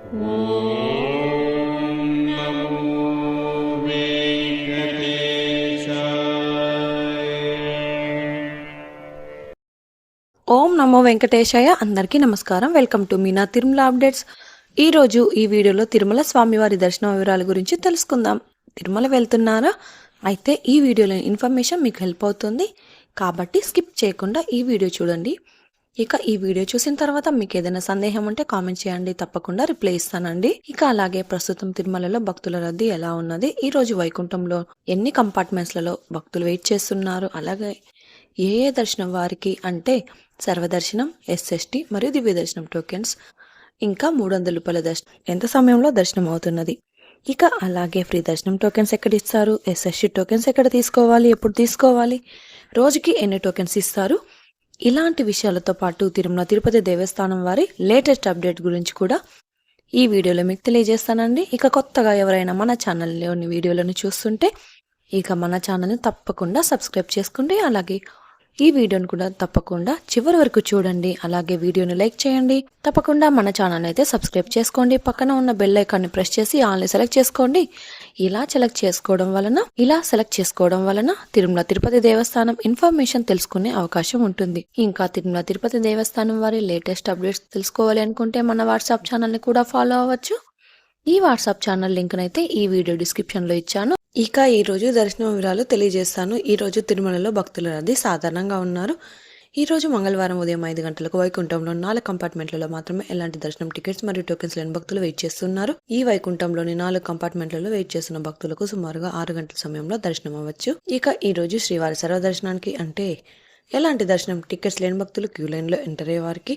ఓం నమో వెంకటేశాయ. అందరికీ నమస్కారం. Welcome to Meena Tirumala updates. ఈరోజు ఈ వీడియోలో తిరుమల స్వామివారి దర్శన వివరాల గురించి తెలుసుకుందాం. తిరుమల వెళ్తున్నారా? అయితే ఈ వీడియోలో ఇన్ఫర్మేషన్ మీకు హెల్ప్ అవుతుంది కాబట్టి స్కిప్ చేయకుండా ఈ వీడియో చూడండి. ఇక ఈ వీడియో చూసిన తర్వాత మీకు ఏదైనా సందేహం ఉంటే కామెంట్ చేయండి, తప్పకుండా రిప్లై ఇస్తానండి. ఇక అలాగే ప్రస్తుతం తిరుమలలో భక్తుల రద్దీ ఎలా ఉన్నది, ఈ రోజు వైకుంఠంలో ఎన్ని కంపార్ట్మెంట్స్లలో భక్తులు వెయిట్ చేస్తున్నారు, అలాగే ఏ దర్శనం వారికి అంటే సర్వదర్శనం, ఎస్ఎస్టీ మరియు దివ్య దర్శనం టోకెన్స్, ఇంకా 300 రూపాయల దర్శనం ఎంత సమయంలో దర్శనం అవుతున్నది, ఇక అలాగే ఫ్రీ దర్శనం టోకెన్స్ ఎక్కడ ఇస్తారు, ఎస్ఎస్టీ టోకెన్స్ ఎక్కడ తీసుకోవాలి, ఎప్పుడు తీసుకోవాలి, రోజుకి ఎన్ని టోకెన్స్ ఇస్తారు, ఇలాంటి విషయాలతో పాటు తిరుమల తిరుపతి దేవస్థానం వారి లేటెస్ట్ అప్డేట్ గురించి కూడా ఈ వీడియోలో మీకు తెలియజేస్తానండి. ఇక కొత్తగా ఎవరైనా మన ఛానల్లోని వీడియోలను చూస్తుంటే ఇక మన ఛానల్ని తప్పకుండా సబ్స్క్రైబ్ చేసుకోండి. అలాగే ఈ వీడియోను కూడా తప్పకుండా చివరి వరకు చూడండి. అలాగే వీడియోని లైక్ చేయండి. తప్పకుండా మన ఛానల్ అయితే సబ్స్క్రైబ్ చేసుకోండి. పక్కన ఉన్న బెల్ ఐకాన్ని ప్రెస్ చేసి ఆల్ని సెలెక్ట్ చేసుకోండి. ఇలా సెలెక్ట్ చేసుకోవడం వలన తిరుమల తిరుపతి దేవస్థానం ఇన్ఫర్మేషన్ తెలుసుకునే అవకాశం ఉంటుంది. ఇంకా తిరుమల తిరుపతి దేవస్థానం వారి లేటెస్ట్ అప్డేట్స్ తెలుసుకోవాలి అనుకుంటే మన వాట్సాప్ ఛానల్ని కూడా ఫాలో అవ్వచ్చు. ఈ వాట్సాప్ ఛానల్ లింక్ అయితే ఈ వీడియో డిస్క్రిప్షన్ లో ఇచ్చాను. ఇక ఈ రోజు దర్శనం వివరాలు తెలియజేస్తాను. ఈ రోజు తిరుమలలో భక్తుల రద్దీ సాధారణంగా ఉన్నారు. ఈ రోజు మంగళవారం ఉదయం 5 గంటలకు వైకుంఠంలో 4 కంపార్ట్మెంట్లలో మాత్రమే ఎలాంటి దర్శనం టికెట్స్ మరియు టోకెన్స్ లేని భక్తులు వెయిట్ చేస్తున్నారు. ఈ వైకుంఠంలోని 4 కంపార్ట్మెంట్లలో వెయిట్ చేస్తున్న భక్తులకు సుమారుగా 6 గంటల సమయంలో దర్శనం అవ్వచ్చు. ఇక ఈ రోజు శ్రీవారి సర్వదర్శనానికి అంటే ఎలాంటి దర్శనం టికెట్స్ లేని భక్తులు క్యూ లైన్ లో ఎంటర్ అయ్యే వారికి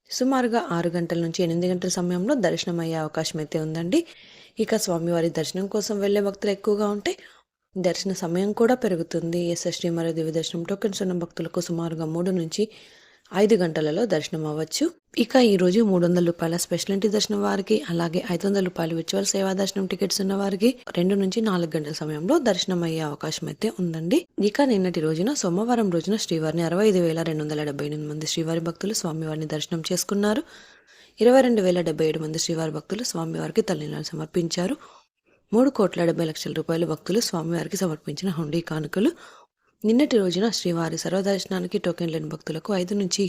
సుమారుగా 6 గంటల నుంచి 8 గంటల సమయంలో దర్శనం అయ్యే అవకాశం అయితే ఉందండి. ఇక స్వామివారి దర్శనం కోసం వెళ్లే భక్తులు ఎక్కువగా ఉంటే దర్శన సమయం కూడా పెరుగుతుంది. ఎస్ఎస్టీ మరియు దివ్య దర్శనం టోకెన్స్ ఉన్న భక్తులకు సుమారుగా 3 నుంచి 5 గంటలలో దర్శనం అవ్వచ్చు. ఇక ఈ రోజు 300 రూపాయల స్పెషల్ ఎంట్రీ దర్శనం వారికి, అలాగే 500 రూపాయల విర్చువల్ సేవా దర్శనం టికెట్స్ ఉన్న వారికి 2 నుంచి 4 గంటల సమయంలో దర్శనం అయ్యే అవకాశం అయితే ఉందండి. ఇక నిన్నటి రోజున సోమవారం రోజున శ్రీవారిని 65,278 మంది శ్రీవారి భక్తులు స్వామివారిని దర్శనం చేసుకున్నారు. 22,077 మంది శ్రీవారి భక్తులు స్వామివారికి తల్లినాలు సమర్పించారు. 3,70,00,000 రూపాయల భక్తులు స్వామివారికి సమర్పించిన హుండీ కానుకలు. నిన్నటి రోజున శ్రీవారి సర్వదర్శనానికి టోకెన్ లేని భక్తులకు 5 నుంచి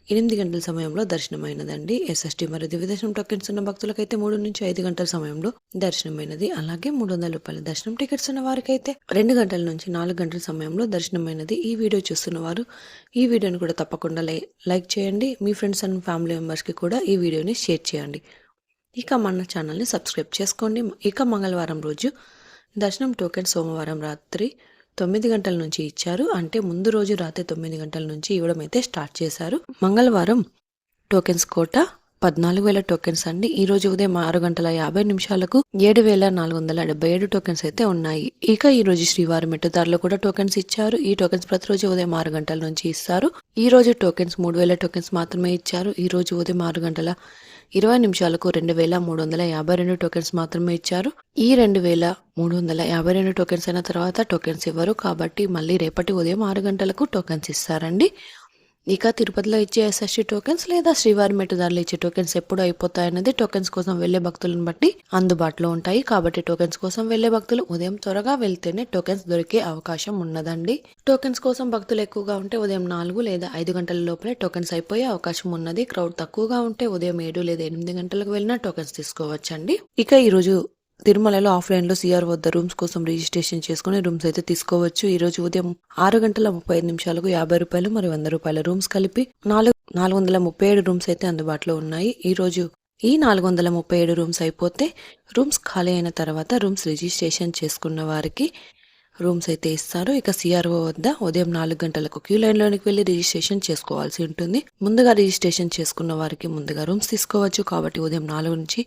8 గంటల సమయంలో దర్శనమైనదండి. ఎస్ఎస్టీ మరియు దివ్య దర్శనం టోకెన్స్ ఉన్న భక్తులకైతే 3 నుంచి 5 గంటల సమయంలో దర్శనమైనది. అలాగే 300 రూపాయల దర్శనం టికెట్స్ ఉన్న వారికైతే 2 గంటల నుంచి 4 గంటల సమయంలో దర్శనమైనది. ఈ వీడియో చూస్తున్న వారు ఈ వీడియోని కూడా తప్పకుండా లైక్ చేయండి. మీ ఫ్రెండ్స్ అండ్ ఫ్యామిలీ మెంబర్స్కి కూడా ఈ వీడియోని షేర్ చేయండి. ఇక మన ఛానల్ని సబ్స్క్రైబ్ చేసుకోండి. ఇక మంగళవారం రోజు దర్శనం టోకెన్ సోమవారం రాత్రి 9 గంటల నుంచి ఇచ్చారు. అంటే ముందు రోజు రాత్రి 9 గంటల నుంచి ఇవ్వడం అయితే స్టార్ట్ చేశారు. మంగళవారం టోకెన్స్ కోట 14,000 టోకెన్స్ అండి. ఈ రోజు ఉదయం 6 గంటల 50 నిమిషాలకు 7,477 టోకెన్స్ అయితే ఉన్నాయి. ఇక ఈ రోజు శ్రీవారి మెట్టుదారులు కూడా టోకెన్స్ ఇచ్చారు. ఈ టోకెన్స్ ప్రతిరోజు ఉదయం 6 గంటల నుంచి ఇస్తారు. ఈ రోజు టోకెన్స్ 3,000 టోకెన్స్ మాత్రమే ఇచ్చారు. ఈ రోజు ఉదయం 6 గంటల 20 నిమిషాలకు 2,352 టోకెన్స్ మాత్రమే ఇచ్చారు. ఈ 2,352 టోకెన్స్ అయిన తర్వాత టోకెన్స్ ఇవ్వరు కాబట్టి మళ్ళీ రేపటి ఉదయం 6 గంటలకు టోకెన్స్ ఇస్తారండి. ఇక తిరుపతిలో ఇచ్చే ఎస్ఎస్టీ టోకెన్స్ లేదా శ్రీవారి మెట్టుదారులు ఇచ్చే టోకెన్స్ ఎప్పుడు అయిపోతాయన్నది టోకెన్స్ కోసం వెళ్లే భక్తులను బట్టి అందుబాటులో ఉంటాయి. కాబట్టి టోకెన్స్ కోసం వెళ్లే భక్తులు ఉదయం త్వరగా వెళ్తేనే టోకెన్స్ దొరికే అవకాశం ఉన్నదండి. టోకెన్స్ కోసం భక్తులు ఎక్కువగా ఉంటే ఉదయం 4 లేదా 5 గంటల లోపలే టోకెన్స్ అయిపోయే అవకాశం ఉన్నది. క్రౌడ్ తక్కువగా ఉంటే ఉదయం 7 లేదా 8 గంటలకు వెళ్ళినా టోకెన్స్ తీసుకోవచ్చండి. ఇక ఈ రోజు తిరుమలలో ఆఫ్లైన్ లో సిఆర్ వద్ద రూమ్స్ కోసం రిజిస్ట్రేషన్ చేసుకుని రూమ్స్ అయితే తీసుకోవచ్చు. ఈ రోజు ఉదయం 6 గంటల 35 నిమిషాలకు 50 రూపాయలు మరియు 100 రూపాయల రూమ్స్ కలిపి 437 రూమ్స్ అయితే అందుబాటులో ఉన్నాయి. ఈ రోజు ఈ 437 రూమ్స్ అయిపోతే రూమ్స్ ఖాళీ అయిన తర్వాత రూమ్స్ రిజిస్ట్రేషన్ చేసుకున్న వారికి రూమ్స్ అయితే ఇస్తారు. ఇక సిఆర్ఓ వద్ద ఉదయం 4 గంటలకు క్యూ లైన్ లోనికి వెళ్లి రిజిస్ట్రేషన్ చేసుకోవాల్సి ఉంటుంది. ముందుగా రిజిస్ట్రేషన్ చేసుకున్న వారికి ముందుగా రూమ్స్ తీసుకోవచ్చు. కాబట్టి ఉదయం 4 నుంచి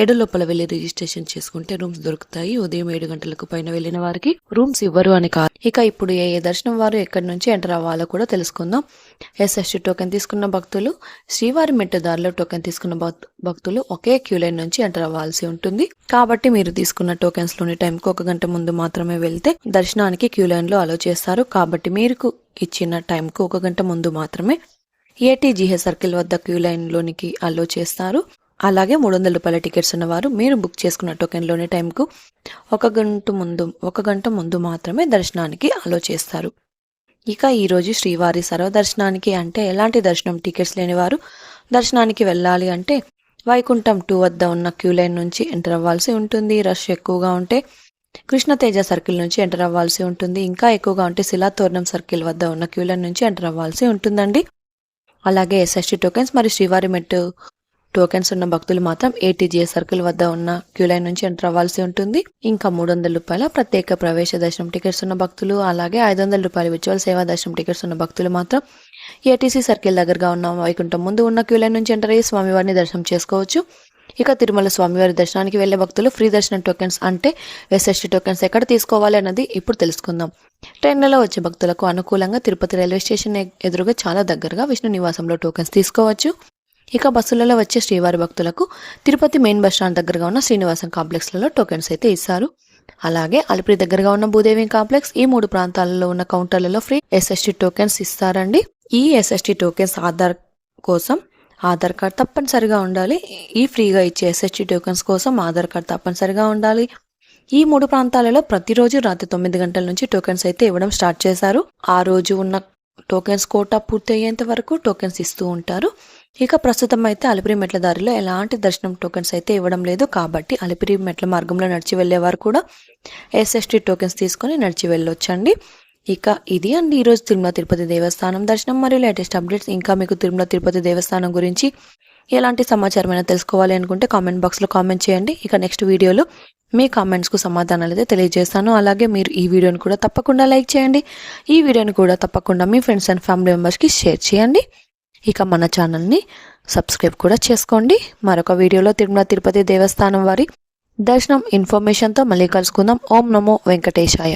7 లోపల వెళ్లి రిజిస్ట్రేషన్ చేసుకుంటే రూమ్స్ దొరుకుతాయి. ఉదయం 7 గంటలకు పైన వెళ్లిన వారికి రూమ్స్ ఇవ్వరు అని కాదు. ఇక ఇప్పుడు ఏ దర్శనం వారు ఎక్కడి నుంచి ఎంటర్ అవ్వాలో కూడా తెలుసుకుందాం. ఎస్ఎస్టీ టోకెన్ తీసుకున్న భక్తులు, శ్రీవారి మెట్టుదారిలో టోకెన్ తీసుకున్న భక్తులు ఒకే క్యూ లైన్ నుంచి ఎంటర్ అవ్వాల్సి ఉంటుంది. కాబట్టి మీరు తీసుకున్న టోకెన్స్ లోని టైంకు 1 గంట ముందు మాత్రమే వెళ్తే దర్శనానికి క్యూ లైన్ లో అలో చేస్తారు. కాబట్టి మీరు ఇచ్చిన టైంకు 1 గంట ముందు మాత్రమే ఏటీజీహెచ్ సర్కిల్ వద్ద క్యూ లైన్ లోనికి అలో చేస్తారు. అలాగే 300 రూపాయల టికెట్స్ ఉన్నవారు మీరు బుక్ చేసుకున్న టోకెన్లోని టైంకు 1 గంట ముందు మాత్రమే దర్శనానికి అలో చేస్తారు. ఇక ఈరోజు శ్రీవారి సర్వదర్శనానికి అంటే ఎలాంటి దర్శనం టికెట్స్ లేనివారు దర్శనానికి వెళ్ళాలి అంటే వైకుంఠం 2 వద్ద ఉన్న క్యూ లైన్ నుంచి ఎంటర్ అవ్వాల్సి ఉంటుంది. రష్ ఎక్కువగా ఉంటే కృష్ణతేజ సర్కిల్ నుంచి ఎంటర్ అవ్వాల్సి ఉంటుంది. ఇంకా ఎక్కువగా ఉంటే శిలాతోరణం సర్కిల్ వద్ద ఉన్న క్యూ లైన్ నుంచి ఎంటర్ అవ్వాల్సి ఉంటుందండి. అలాగే ఎస్ఎస్టీ టోకెన్స్ మరియు శ్రీవారి మెట్టు టోకెన్స్ ఉన్న భక్తులు మాత్రం ఏటీజీఎస్ సర్కిల్ వద్ద ఉన్న క్యూ లైన్ నుంచి ఎంటర్ అవ్వాల్సి ఉంటుంది. ఇంకా 300 రూపాయల ప్రత్యేక ప్రవేశ దర్శనం టికెట్స్ ఉన్న భక్తులు అలాగే 500 రూపాయల విజువల్ సేవా దర్శనం టికెట్స్ ఉన్న భక్తులు మాత్రం ఏటీసీ సర్కిల్ దగ్గరగా ఉన్న వైకుంఠం ముందు ఉన్న క్యూ లైన్ నుంచి ఎంటర్ అయ్యి స్వామివారిని దర్శనం చేసుకోవచ్చు. ఇక తిరుమల స్వామివారి దర్శనానికి వెళ్లే భక్తులు ఫ్రీ దర్శనం టోకెన్స్ అంటే ఎస్ఎస్టీ టోకెన్స్ ఎక్కడ తీసుకోవాలి అన్నది ఇప్పుడు తెలుసుకుందాం. ట్రైన్లలో వచ్చే భక్తులకు అనుకూలంగా తిరుపతి రైల్వే స్టేషన్ ఎదురుగా చాలా దగ్గరగా విష్ణు నివాసంలో టోకెన్స్ తీసుకోవచ్చు. ఇక బస్సులలో వచ్చే శ్రీవారి భక్తులకు తిరుపతి మెయిన్ బస్ స్టాండ్ దగ్గరగా ఉన్న శ్రీనివాసం కాంప్లెక్స్లలో టోకెన్స్ అయితే ఇస్తారు. అలాగే అలిపిరి దగ్గరగా ఉన్న భూదేవి కాంప్లెక్స్ ఈ 3 ప్రాంతాలలో ఉన్న కౌంటర్లలో ఫ్రీ ఎస్ఎస్టీ టోకెన్స్ ఇస్తారండి. ఈ ఎస్ఎస్టీ టోకెన్స్ ఆధార్ కార్డ్ తప్పనిసరిగా ఉండాలి. ఈ ఫ్రీగా ఇచ్చే ఎస్ఎస్టీ టోకెన్స్ కోసం ఆధార్ కార్డ్ తప్పనిసరిగా ఉండాలి. ఈ 3 ప్రాంతాలలో ప్రతిరోజు రాత్రి 9 గంటల నుంచి టోకెన్స్ అయితే ఇవ్వడం స్టార్ట్ చేశారు. ఆ రోజు ఉన్న టోకెన్స్ కోటా పూర్తి అయ్యేంత వరకు టోకెన్స్ ఇస్తూ ఉంటారు. ఇక ప్రస్తుతం అయితే అలిపిరి మెట్ల దారిలో ఎలాంటి దర్శనం టోకెన్స్ అయితే ఇవ్వడం లేదు. కాబట్టి అలిపిరి మెట్ల మార్గంలో నడిచి వెళ్ళేవారు కూడా ఎస్ఎస్టీ టోకెన్స్ తీసుకొని నడిచి వెళ్ళొచ్చండి. ఇక ఇది అండి ఈరోజు తిరుమల తిరుపతి దేవస్థానం దర్శనం మరియు లేటెస్ట్ అప్డేట్స్. ఇంకా మీకు తిరుమల తిరుపతి దేవస్థానం గురించి ఎలాంటి సమాచారమైనా తెలుసుకోవాలి అనుకుంటే కామెంట్ బాక్స్లో కామెంట్ చేయండి. ఇక నెక్స్ట్ వీడియోలో మీ కామెంట్స్కు సమాధానాలు అయితే తెలియజేస్తాను. అలాగే మీరు ఈ వీడియోని కూడా తప్పకుండా లైక్ చేయండి. ఈ వీడియోని కూడా తప్పకుండా మీ ఫ్రెండ్స్ అండ్ ఫ్యామిలీ మెంబర్స్కి షేర్ చేయండి. ఇక మన ఛానల్ని సబ్స్క్రైబ్ కూడా చేసుకోండి. మరొక వీడియోలో తిరుమల తిరుపతి దేవస్థానం వారి దర్శనం ఇన్ఫర్మేషన్తో మళ్ళీ కలుసుకుందాం. ఓం నమో వెంకటేశాయ.